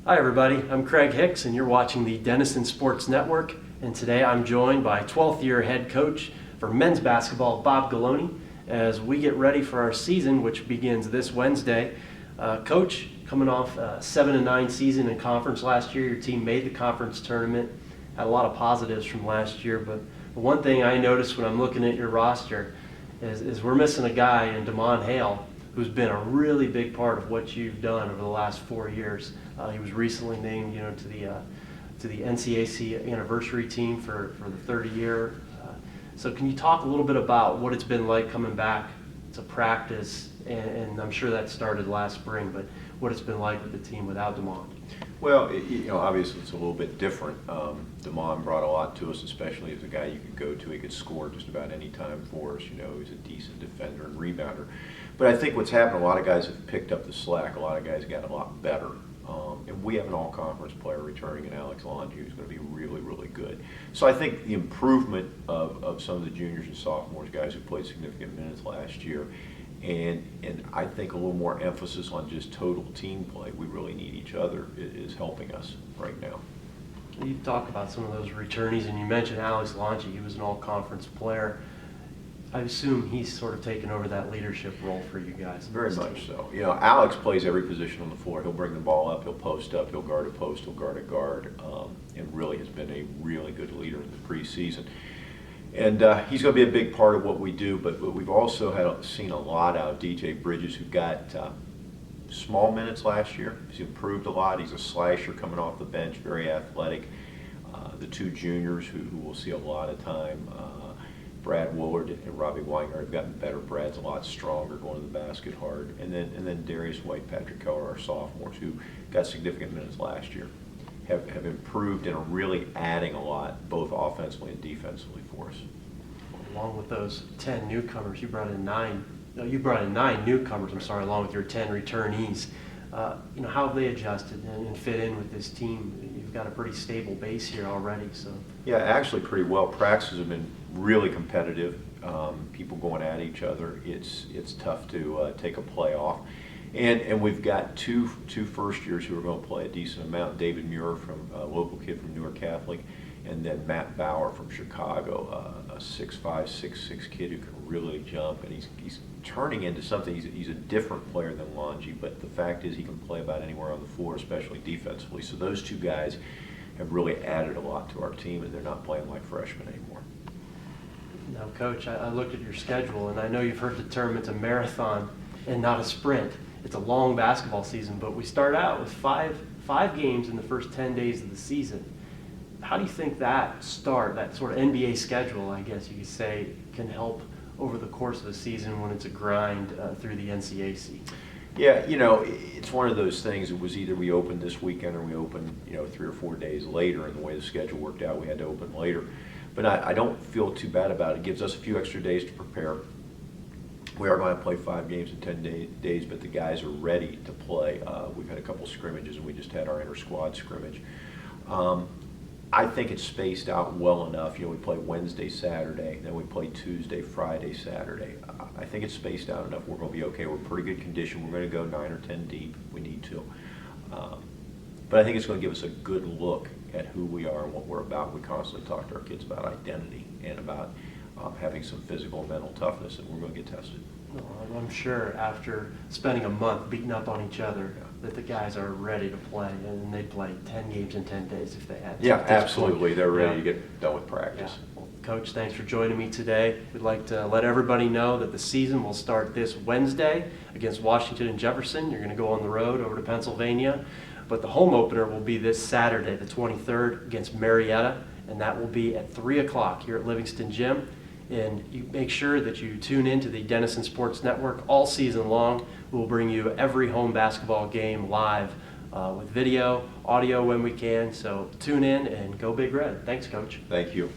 Hi everybody, I'm Craig Hicks and you're watching the Denison Sports Network, and today I'm joined by 12th year head coach for men's basketball, Bob Ghiloni, as we get ready for our season, which begins this Wednesday. Coach, coming off a 7-9 season in conference last year, your team made the conference tournament, had a lot of positives from last year, but one thing I noticed when I'm looking at your roster is we're missing a guy in Damon Hale, who's been a really big part of what you've done over the last 4 years. He was recently named, to the NCAC anniversary team for the 30 year. So can you talk a little bit about what it's been like coming back to practice, and I'm sure that started last spring, but what it's been like with the team without Damon? Well, obviously it's a little bit different. Damon brought a lot to us, especially as a guy you could go to. He could score just about any time for us. He's a decent defender and rebounder. But I think what's happened, a lot of guys have picked up the slack. A lot of guys got a lot better. And we have an all-conference player returning in Alex Longi, who's going to be really, really good. So I think the improvement of some of the juniors and sophomores, guys who played significant minutes last year, and I think a little more emphasis on just total team play, we really need each other, is helping us right now. You talk about some of those returnees, and you mentioned Alex Longi. He was an all-conference player. I assume he's sort of taken over that leadership role for you guys. Very much so. Alex plays every position on the floor. He'll bring the ball up, he'll post up, he'll guard a post, he'll guard a guard, and really has been a really good leader in the preseason. And he's going to be a big part of what we do, but we've also seen a lot out of DJ Bridges, who got small minutes last year. He's improved a lot. He's a slasher coming off the bench, very athletic. The two juniors who will see a lot of time, Brad Woolard and Robbie Weingart, have gotten better. Brad's a lot stronger, going to the basket hard. And then Darius White, Patrick Keller, our sophomores, who got significant minutes last year, have improved and are really adding a lot, both offensively and defensively for us. Along with those 10 newcomers, you brought in nine newcomers, along with your 10 returnees. How have they adjusted and fit in with this team? You've got a pretty stable base here already. So yeah, actually pretty well. Practices have been really competitive. People going at each other. It's tough to take a play off. And we've got two first years who are going to play a decent amount. David Muir, from a local kid from Newark Catholic, and then Matt Bauer from Chicago, a 6'5", 6'6" kid who can really jump, and he's turning into something. He's a different player than Longi, but the fact is he can play about anywhere on the floor, especially defensively. So those two guys have really added a lot to our team, and they're not playing like freshmen anymore. Now, Coach, I looked at your schedule, and I know you've heard the term it's a marathon and not a sprint. It's a long basketball season, but we start out with five games in the first 10 days of the season. How do you think that sort of NBA schedule, I guess you could say, can help over the course of the season when it's a grind through the NCAC? Yeah, it's one of those things. It was either we opened this weekend or we opened, 3 or 4 days later, and the way the schedule worked out, we had to open later. But I don't feel too bad about it. It gives us a few extra days to prepare. We are going to play 5 games in 10 days, but the guys are ready to play. We've had a couple scrimmages, and we just had our inter-squad scrimmage. I think it's spaced out well enough. We play Wednesday, Saturday, then we play Tuesday, Friday, Saturday. I think it's spaced out enough. We're going to be okay. We're in pretty good condition. We're going to go 9 or 10 deep if we need to. But I think it's going to give us a good look at who we are and what we're about. We constantly talk to our kids about identity and about having some physical and mental toughness, and we're going to get tested. Well, I'm sure after spending a month beating up on each other, that the guys are ready to play, and they'd play 10 games in 10 days if they had to. Yeah, absolutely. They're ready to get done with practice. Yeah. Well, Coach, thanks for joining me today. We'd like to let everybody know that the season will start this Wednesday against Washington and Jefferson. You're going to go on the road over to Pennsylvania, but the home opener will be this Saturday, the 23rd, against Marietta, and that will be at 3 o'clock here at Livingston Gym. And you make sure that you tune in to the Denison Sports Network all season long. We'll bring you every home basketball game live with video, audio when we can. So tune in and go Big Red. Thanks, Coach. Thank you.